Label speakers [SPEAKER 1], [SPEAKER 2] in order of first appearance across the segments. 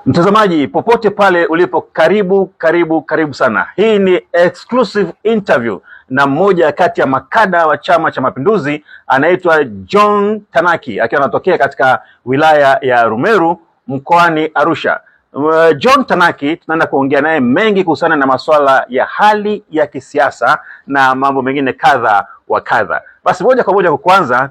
[SPEAKER 1] Mtazamaji popote pale ulipo, karibu sana. Hii ni exclusive interview na mmoja kati ya makada wa Chama cha Mapinduzi, anaitwa John Tanaki, akiwa anatokea katika wilaya ya Rumeru mkoani Arusha. John Tanaki tunaenda kuongea naye mengi kuhusiana na masuala ya hali ya kisiasa na mambo mengine kadha wa kadha. Basi moja kwa moja kwanza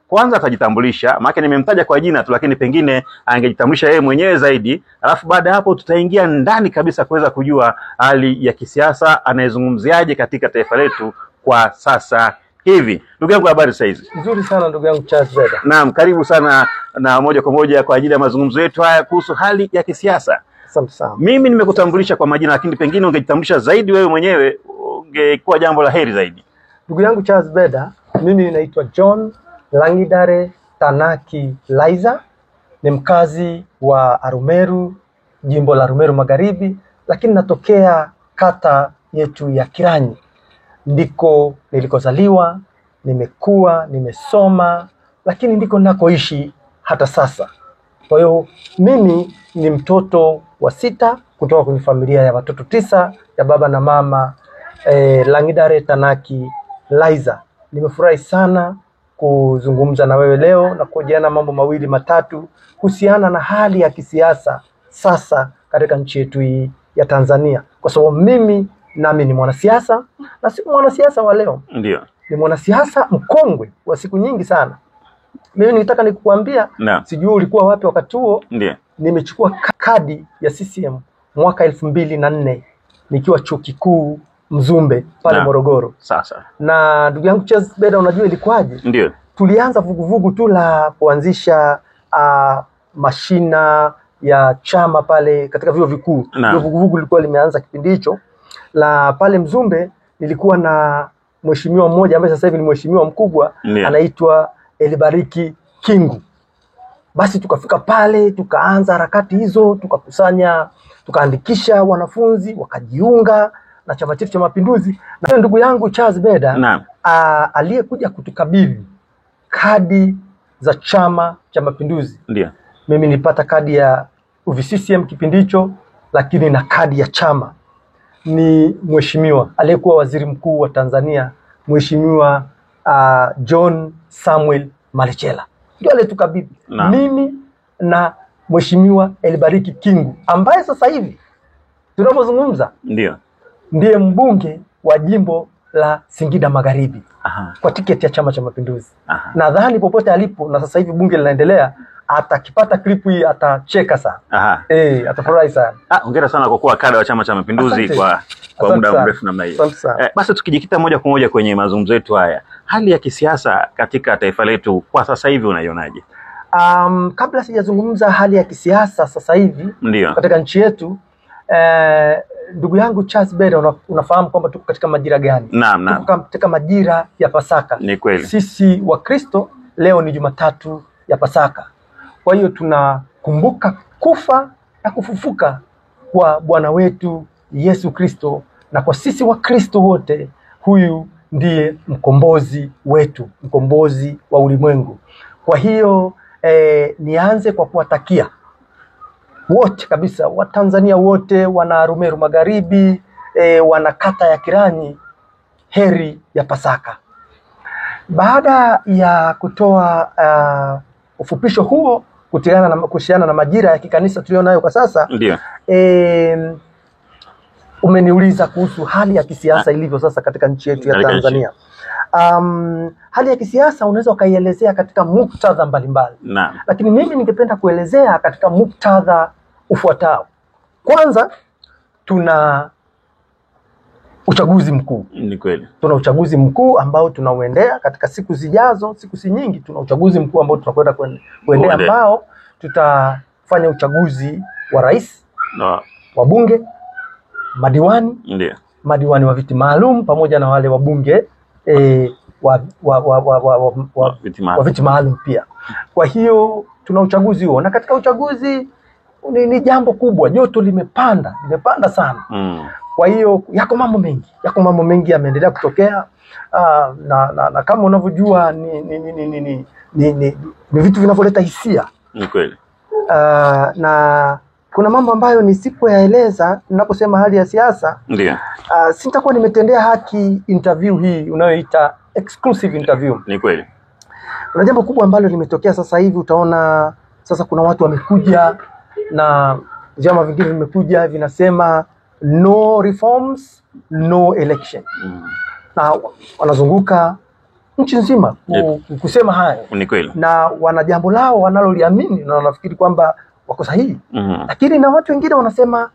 [SPEAKER 1] kwanza atajitambulisha, maana nimemtaja kwa jina tu, lakini pengine angejitambulisha yeye mwenyewe zaidi. Alafu baada hapo tutaingia ndani kabisa kuweza kujua hali ya kisiasa anayezungumziaje katika taifa letu kwa sasa hivi. Ndugu yangu, habari sasa hizi?
[SPEAKER 2] Nzuri sana ndugu yangu Charles Beda.
[SPEAKER 1] Naam, karibu sana na moja kwa moja kwa ajili ya mazungumzo yetu haya kuhusu hali ya kisiasa.
[SPEAKER 2] Asante sana.
[SPEAKER 1] Mimi nimekutambulisha kwa majina, lakini pengine ungejitambulisha zaidi wewe mwenyewe, ungekuwa jambo la heri zaidi.
[SPEAKER 2] Ndugu yangu Charles Beda, mimi naitwa John Langidare Tanaki Laiza, ni mkazi wa Rumeru, jimbo la Rumeru Magharibi, lakini natokea kata yetu ya Kiranyi. Ndiko nilikozaliwa, nimekuwa, nimesoma, lakini ndiko nakoishi hata sasa. Kwa hiyo mimi ni mtoto wa 6 kutoka kwenye familia ya watoto 9 ya baba na mama Langidare Tanaki Laiza. Nimefurahi sana kuzungumza na wewe leo na kuhojiana mambo mawili matatu kuhusiana na hali ya kisiasa sasa katika nchi yetu hii ya Tanzania, kwa sababu nami ni mwanasiasa, na si mwanasiasa wa leo.
[SPEAKER 1] Ndio.
[SPEAKER 2] Ni mwanasiasa mkongwe wa siku nyingi sana. Mimi nitaka nikukuambia, sijui ulikuwa wapi wakati huo.
[SPEAKER 1] Ndio.
[SPEAKER 2] Nimechukua kadi ya CCM mwaka 2004 nikiwa chuo kikuu Mzumbe pale Morogoro.
[SPEAKER 1] Sasa.
[SPEAKER 2] Na ndugu yangu Charles Beda, unajua ilikuwaje?
[SPEAKER 1] Ndio.
[SPEAKER 2] Tulianza vuguvugu tu la kuanzisha mashina ya chama pale katika vyuo vikuu. Vuguvugu lilikuwa limeanza kipindi hicho. La pale Mzumbe nilikuwa na mheshimiwa mmoja ambaye sasa hivi ni mheshimiwa mkubwa, anaitwa Elibariki Kingu. Basi tukafika pale, tukaanza harakati hizo, tukaandikisha wanafunzi wakajiunga na Chama chetu cha Mapinduzi. Na ndugu yangu Charles Beda, aliyekuja kutukabidhi kadi za Chama cha Mapinduzi,
[SPEAKER 1] ndio
[SPEAKER 2] mimi nilipata kadi ya UVCCM kipindi hicho, lakini na kadi ya chama ni mheshimiwa aliyekuwa waziri mkuu wa Tanzania, mheshimiwa John Samuel Malechela. Ndio aliyetukabidhi mimi na mheshimiwa Elibariki Kingu, ambaye sasa hivi tunapozungumza ndiye mbunge wa jimbo la Singida Magharibi. Kwa tiketi ya Chama cha Mapinduzi. Nadhani popote alipo, na sasa hivi bunge linaendelea, atakipata clip hii atacheka sana. Atafurahi sana.
[SPEAKER 1] Hongera sana kwa kuwa kada wa Chama cha Mapinduzi kwa muda mrefu namna hiyo. Basi tukijikita moja kwa moja kwenye mazungumzo yetu haya, hali ya kisiasa katika taifa letu kwa sasa hivi unaionaje?
[SPEAKER 2] Kabla sijazungumza hali ya kisiasa sasa hivi katika nchi yetu, ndugu yangu Charles Beda, unafahamu kwamba tuko katika majira gani?
[SPEAKER 1] Naam.
[SPEAKER 2] Tuko katika majira ya Pasaka.
[SPEAKER 1] Ni kweli.
[SPEAKER 2] Sisi wa Kristo leo ni Jumatatu ya Pasaka. Kwa hiyo tunakumbuka kufa na kufufuka kwa Bwana wetu Yesu Kristo, na kwa sisi wa Kristo wote huyu ndiye mkombozi wetu, mkombozi wa ulimwengu. Kwa hiyo nianze kwa kuwatakia wote kabisa, Watanzania wote, wana Rumeru Magharibi, wana kata ya Kiranyi, heri ya Pasaka. Baada ya kutoa ufupisho huo kuhusiana na majira ya kikanisa tulionayo kwa sasa,
[SPEAKER 1] ndio
[SPEAKER 2] umeniuliza kuhusu hali ya kisiasa ilivyo sasa katika nchi yetu ya Tanzania. Hali ya kisiasa unaweza ukaielezea katika muktadha mbalimbali. Lakini mimi ningependa kuelezea katika muktadha ufuatao. Kwanza, tuna uchaguzi mkuu.
[SPEAKER 1] Ni kweli.
[SPEAKER 2] Tuna uchaguzi mkuu ambao tunauendea katika siku zijazo, siku si nyingi. Tuna uchaguzi mkuu ambao tutakwenda kuendea, ambao tutafanya uchaguzi wa rais, wa bunge, madiwani, madiwani wa viti maalum, pamoja na wale wabunge wa viti maalum pia. Kwa hiyo tuna uchaguzi huo, na katika uchaguzi ni jambo kubwa, joto limepanda sana. Kwa hiyo yako mambo mengi yameendelea kutokea, na kama unavyojua ni vitu vinavyoleta hisia.
[SPEAKER 1] Ni kweli.
[SPEAKER 2] Na kuna mambo ambayo nisipoyaeleza ninaposema hali ya siasa,
[SPEAKER 1] Ndio.
[SPEAKER 2] Sitakuwa nimetendea haki interview hii unayoita exclusive interview.
[SPEAKER 1] Ni kweli.
[SPEAKER 2] Kuna jambo kubwa ambalo limetokea sasa hivi. Utaona sasa kuna watu wamekuja na vyama vingine vimekuja vinasema no reforms, no election. Na wanazunguka nchi nzima kusema haya.
[SPEAKER 1] Ni kweli.
[SPEAKER 2] Na wana jambo lao wanaloliamini na wanafikiri kwamba wako sahihi. Lakini na watu wengine wanasema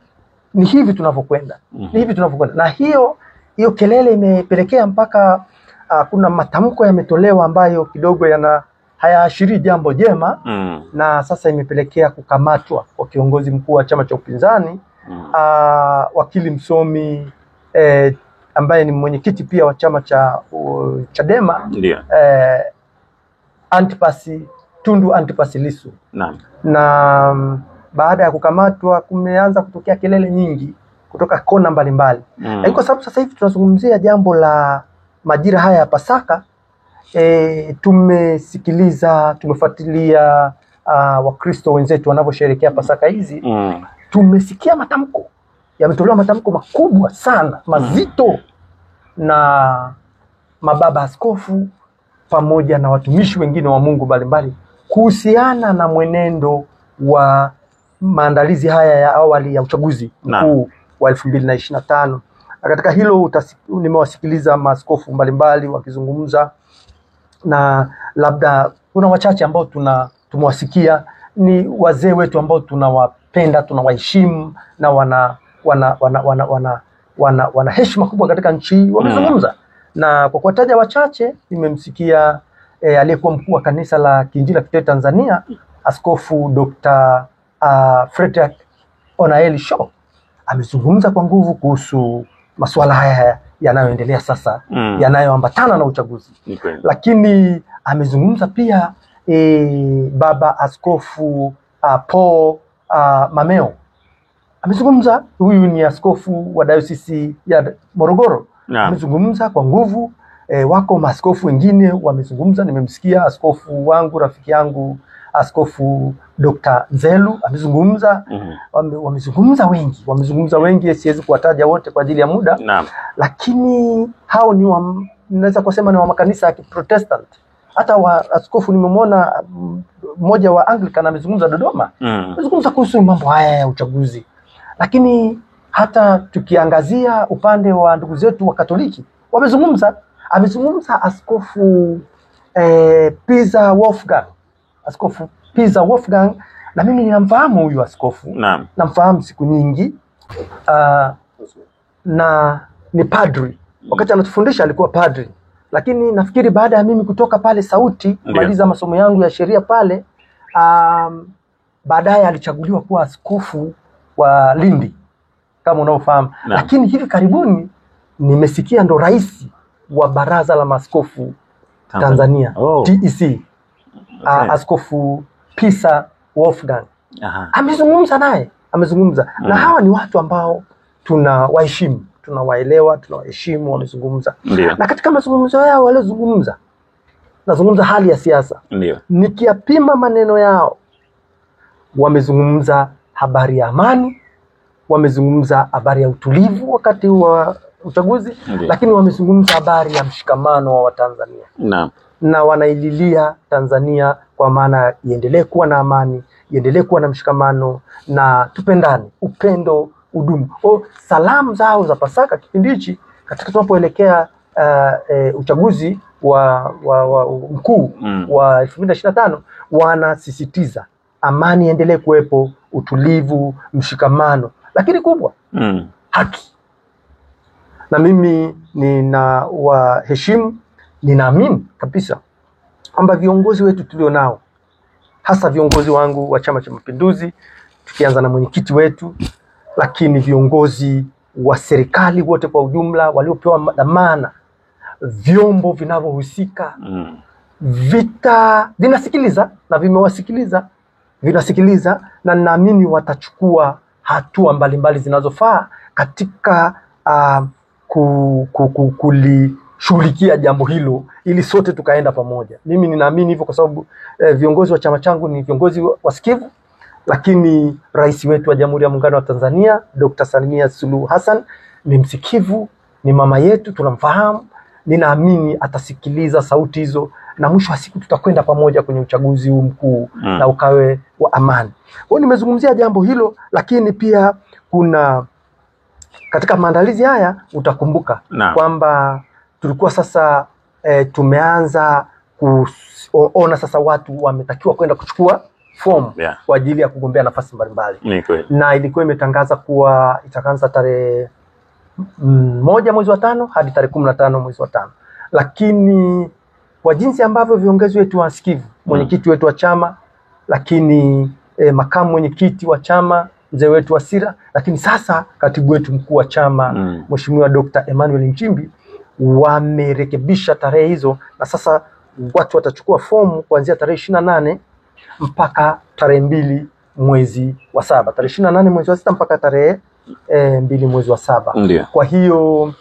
[SPEAKER 2] ni hivi tunavyokwenda. Ni hivi tunavyokwenda. Na hiyo kelele imepelekea mpaka kuna matamko yametolewa ambayo kidogo hayaashiri jambo jema. Na sasa imepelekea kukamatwa kwa kiongozi mkuu wa chama cha upinzani, wakili msomi ambaye ni mwenyekiti pia wa chama cha Chadema, Tundu Antipas Lissu. Na baada ya kukamatwa kumeanza kutokea kelele nyingi kutoka kona mbalimbali. Na kwa sababu sasa hivi tunazungumzia jambo la majira haya ya Pasaka, tumefuatilia Wakristo wenzetu wanavyosherehekea Pasaka hizi. Tumesikia yametolewa matamko makubwa sana, mazito, na mababa askofu pamoja na watumishi wengine wa Mungu mbalimbali kuhusiana na mwenendo wa maandalizi haya ya awali ya uchaguzi mkuu wa 2025. Na katika hilo nimewasikiliza maaskofu mbalimbali wakizungumza, na labda kuna wachache ambao tumewasikia ni wazee wetu ambao tunawapenda, tunawaheshimu na wana heshima kubwa katika nchi wamezungumza. Na kwa kuwataja wachache, nimemsikia aliyekuwa mkuu wa kanisa la Kiinjili la Kitete Tanzania, Askofu Dr. Frederick Onaeli Shaw, amezungumza kwa nguvu kuhusu masuala haya yanayoendelea sasa, yanayoambatana na uchaguzi. Lakini amezungumza pia baba askofu Paul Mameo. Amezungumza, huyu ni askofu wa Dayosisi ya Morogoro. Amezungumza kwa nguvu. Wako maaskofu wengine wamezungumza. Nimemsikia askofu wangu, rafiki yangu, Askofu Dr. Nzelu amezungumza. Wamezungumza wengi, siwezi kuwataja wote kwa ajili ya muda. Lakini hao naweza kusema ni wa makanisa ya Protestant. Hata askofu nimemwona mmoja wa Anglican amezungumza Dodoma. Amezungumza kuhusu mambo haya ya uchaguzi. Lakini hata tukiangazia upande wa ndugu zetu wa Katoliki, amezungumza Askofu Pisa Wolfgang. Askofu Pisa Wolfgang, na mimi ninamfahamu huyu askofu. Namfahamu siku nyingi. Na ni padri. Wakati anatufundisha alikuwa padri. Lakini nafikiri baada ya mimi kutoka pale Sauti, kumaliza masomo yangu ya sheria pale, baadaye alichaguliwa kuwa askofu wa Lindi kama unaofahamu. Lakini hivi karibuni nimesikia ndo rais wa Baraza la Maaskofu Tanzania, TEC. Askofu Pisa Wolfgang amezungumza naye. Na hawa ni watu ambao tunawaheshimu, tunawaelewa, tunawaheshimu. Wamezungumza. Na katika mazungumzo yao waliozungumza, nazungumza hali ya siasa, nikiapima maneno yao, wamezungumza habari ya amani, wamezungumza habari ya utulivu wakati wa uchaguzi. Lakini wamezungumza habari ya mshikamano wa Watanzania. Na wanaililia Tanzania kwa maana iendelee kuwa na amani, iendelee kuwa na mshikamano, na tupendane, upendo udumu. Salamu zao za Pasaka kipindi hichi, katika tunapoelekea uchaguzi wa mkuu wa 2025, wanasisitiza amani iendelee kuwepo, utulivu, mshikamano, lakini kubwa haki. Na mimi ninawaheshimu, ninaamini kabisa kwamba viongozi wetu tulio nao, hasa viongozi wangu wa Chama cha Mapinduzi, tukianza na mwenyekiti wetu, lakini viongozi wa serikali wote kwa ujumla waliopewa dhamana, vyombo vinavyohusika, vinasikiliza na vimewasikiliza, vinasikiliza, na naamini watachukua hatua mbalimbali zinazofaa katika kulishughulikia jambo hilo, ili sote tukaenda pamoja. Mimi ninaamini hivyo kwa sababu viongozi wa chama changu ni viongozi wasikivu, lakini rais wetu wa Jamhuri ya Muungano wa Tanzania Dr. Samia Suluhu Hassan ni msikivu, ni mama yetu, tunamfahamu. Ninaamini atasikiliza sauti hizo na mwisho wa siku tutakwenda pamoja kwenye uchaguzi huu mkuu na ukawe wa amani. Kwa hiyo nimezungumzia jambo hilo, lakini pia kuna katika maandalizi haya utakumbuka kwamba tulikuwa sasa tumeanza kuona sasa watu wametakiwa kwenda kuchukua fomu kwa ajili ya kugombea nafasi mbalimbali. Na ilikuwa imetangaza kuwa itaanza tarehe 1 mwezi wa 5 hadi tarehe 15 mwezi wa 5. Lakini kwa jinsi ambavyo viongozi wetu wasikivu, mwenyekiti wetu wa chama, lakini makamu mwenyekiti wa chama mzee wetu Wasira, lakini sasa katibu wetu mkuu wa chama Mheshimiwa Dr. Emmanuel Nchimbi wamerekebisha tarehe hizo, na sasa watu watachukua fomu kuanzia tarehe 28 mpaka tarehe 2 mwezi wa 7. Tarehe 28 mwezi wa 6 mpaka tarehe 2 mwezi wa 7. Kwa hiyo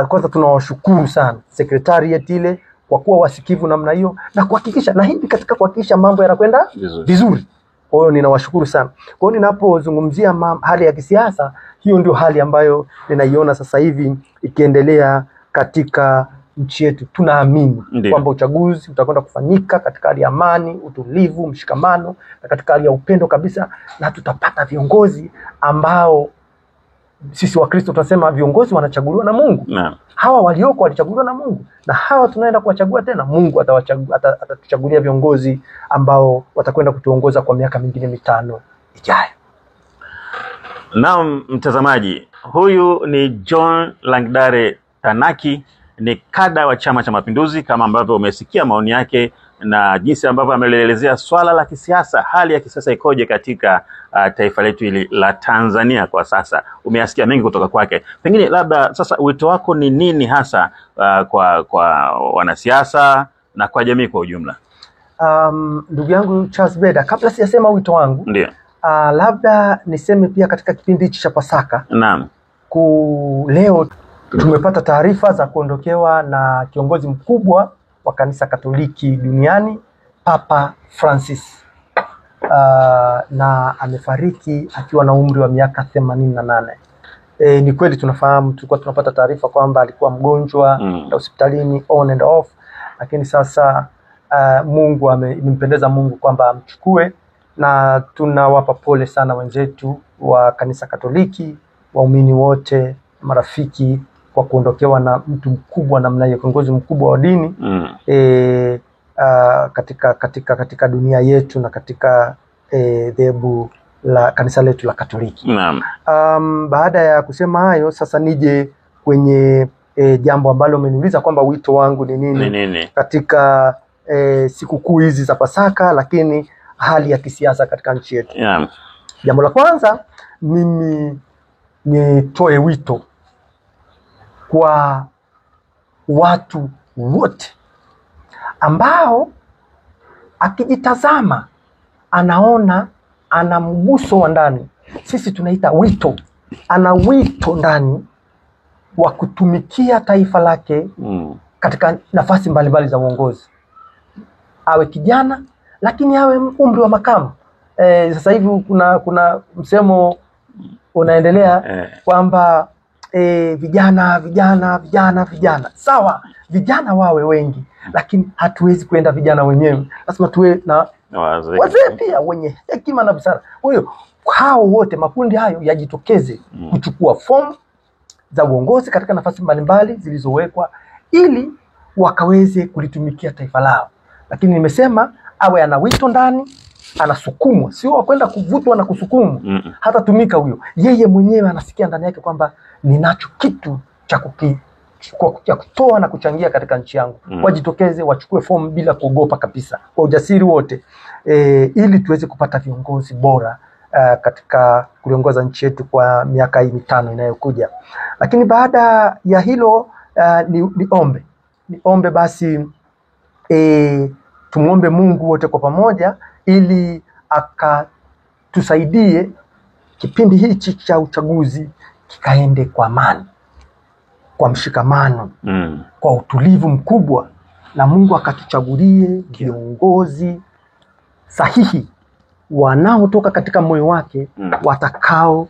[SPEAKER 2] kwanza tunawashukuru sana secretariat ile kwa kuwa wasikivu namna hiyo na kuhakikisha, na hivi katika kuhakikisha mambo yanakwenda vizuri. Kwa hiyo ninawashukuru sana. Kwa hiyo ninapozungumzia hali ya kisiasa, hiyo ndio hali ambayo ninaiona sasa hivi ikiendelea katika nchi yetu. Tunaamini kwamba uchaguzi utakwenda kufanyika katika hali ya amani, utulivu, mshikamano na katika hali ya upendo kabisa, na tutapata viongozi ambao sisi Wakristo tunasema viongozi wanachaguliwa na Mungu. Hawa walioko walichaguliwa na Mungu, na hawa tunaenda kuwachagua tena. Mungu atatuchagulia viongozi ambao watakwenda kutuongoza kwa miaka mingine 5 ijayo.
[SPEAKER 1] Naam mtazamaji, huyu ni John Langidare Tanaki, ni kada wa Chama cha Mapinduzi, kama ambavyo umesikia maoni yake na jinsi ambavyo ameelezea swala la kisiasa, hali ya kisiasa ikoje katika taifa letu hili la Tanzania kwa sasa. Umeyasikia mengi kutoka kwake. Pengine labda sasa wito wako ni nini hasa kwa wanasiasa na kwa jamii kwa ujumla?
[SPEAKER 2] Ndugu yangu Charles Beda, kabla sijasema wito wangu, labda niseme pia katika kipindi hichi cha Pasaka. Leo tumepata taarifa za kuondokewa na kiongozi mkubwa wa kanisa Katoliki duniani, Papa Francis. Na amefariki akiwa na umri wa miaka 88. Ni kweli tunafahamu, tulikuwa tunapata taarifa kwamba alikuwa mgonjwa na hospitalini on and off, lakini sasa Mungu imempendeza Mungu kwamba amchukue, na tunawapa pole sana wenzetu wa kanisa Katoliki, waumini wote, marafiki, kwa kuondokewa na mtu mkubwa namna hiyo, kiongozi mkubwa wa dini katika dunia yetu na katika dhehebu la kanisa letu la Katoliki. Baada ya kusema hayo, sasa nije kwenye jambo ambalo umeniuliza kwamba wito wangu ni nini katika sikukuu hizi za Pasaka, lakini hali ya kisiasa katika nchi yetu. Jambo la kwanza, mimi nitoe wito kwa watu wote ambao akijitazama anaona ana mguso wa ndani, sisi tunaita wito, ana wito ndani wa kutumikia taifa lake katika nafasi mbalimbali za uongozi. Awe kijana, lakini awe umri wa makamu. Sasa hivi kuna msemo unaendelea kwamba vijana. Sawa, vijana wawe wengi, lakini hatuwezi kwenda vijana wenyewe. Lazima tuwe na wazee pia wenye hekima na busara. Kwa hiyo hao wote, makundi hayo yajitokeze kuchukua fomu za uongozi katika nafasi mbalimbali zilizowekwa, ili wakaweze kulitumikia taifa lao. Lakini nimesema awe ana wito ndani, anasukumwa, sio wakwenda kuvutwa na kusukumwa. Hata tumika huyo, yeye mwenyewe anasikia ndani yake kwamba ninacho kitu cha kutoa na kuchangia katika nchi yangu. Wajitokeze, wachukue fomu bila kuogopa kabisa, kwa ujasiri wote, ili tuweze kupata viongozi bora katika kuliongoza nchi yetu kwa miaka hii 5 inayokuja. Lakini baada ya hilo, niombe basi tumuombe Mungu wote kwa pamoja, ili akatusaidie kipindi hichi cha uchaguzi kikaende kwa amani, kwa mshikamano, kwa utulivu mkubwa, na Mungu akatuchagulie viongozi sahihi wanaotoka katika moyo wake watakao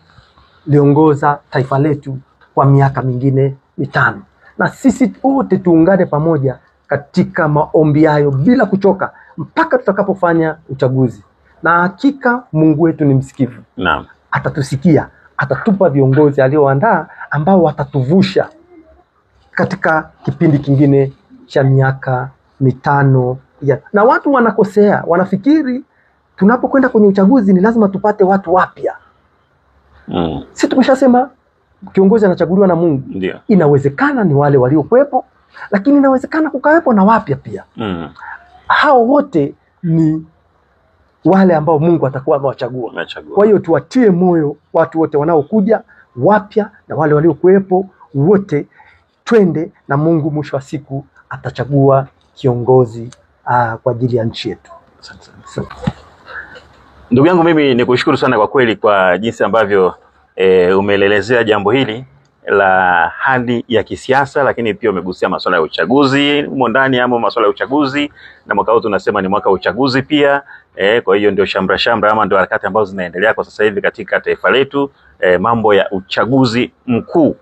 [SPEAKER 2] liongoza taifa letu kwa miaka mingine 5. Na sisi wote tuungane pamoja katika maombi hayo bila kuchoka mpaka tutakapofanya uchaguzi. Na hakika Mungu wetu ni msikivu.
[SPEAKER 1] Naam.
[SPEAKER 2] Atatusikia, atatupa viongozi alioandaa ambao watatuvusha katika kipindi kingine cha miaka 5 ya. Na watu wanakosea, wanafikiri tunapokwenda kwenye uchaguzi ni lazima tupate watu wapya. Sisi tumeshasema kiongozi anachaguliwa na Mungu.
[SPEAKER 1] Ndio.
[SPEAKER 2] Inawezekana ni wale waliokuwepo, lakini inawezekana kukawepo na wapya pia. Hao wote ni wale ambao Mungu atakuwa amewachagua. Kwa hiyo tuwatie moyo watu wote wanaokuja wapya na wale waliokuwepo wote, twende na Mungu mwisho wa siku atachagua kiongozi kwa ajili ya nchi yetu.
[SPEAKER 1] Ndugu yangu, mimi nikushukuru sana kwa kweli kwa jinsi ambavyo umeelezea jambo hili la hali ya kisiasa, lakini pia umegusia masuala ya uchaguzi humo ndani, ama masuala ya uchaguzi, na mwaka huu tunasema ni mwaka wa uchaguzi pia. Kwa hiyo ndio shamra ama ndio harakati ambazo zinaendelea kwa sasa hivi katika taifa letu, mambo ya uchaguzi mkuu.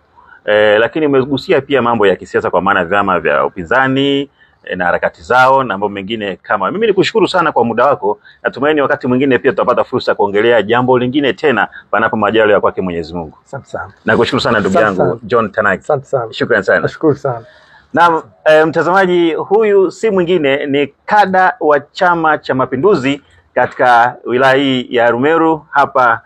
[SPEAKER 1] Lakini umegusia pia mambo ya kisiasa kwa maana vyama vya upinzani na harakati zao na mambo mengine kama. Mimi nikushukuru sana kwa muda wako. Natumaini wakati mwingine pia tutapata fursa kuongelea jambo lingine tena panapo majaliwa ya kwake Mwenyezi Mungu.
[SPEAKER 2] Asante sana.
[SPEAKER 1] Nakushukuru sana ndugu yangu John Tanaki.
[SPEAKER 2] Asante sana.
[SPEAKER 1] Shukrani sana.
[SPEAKER 2] Nashukuru sana.
[SPEAKER 1] Na mtazamaji, huyu si mwingine ni kada wa Chama cha Mapinduzi katika wilaya hii ya Arumeru hapa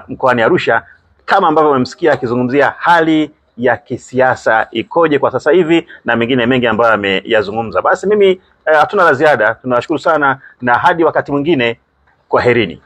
[SPEAKER 1] mkoani Arusha, kama ambavyo umemsikia akizungumzia hali ya kisiasa ikoje kwa sasa hivi na mengine mengi ambayo ameyazungumza. Basi mimi hatuna la ziada, tunawashukuru sana na hadi wakati mwingine, kwaherini.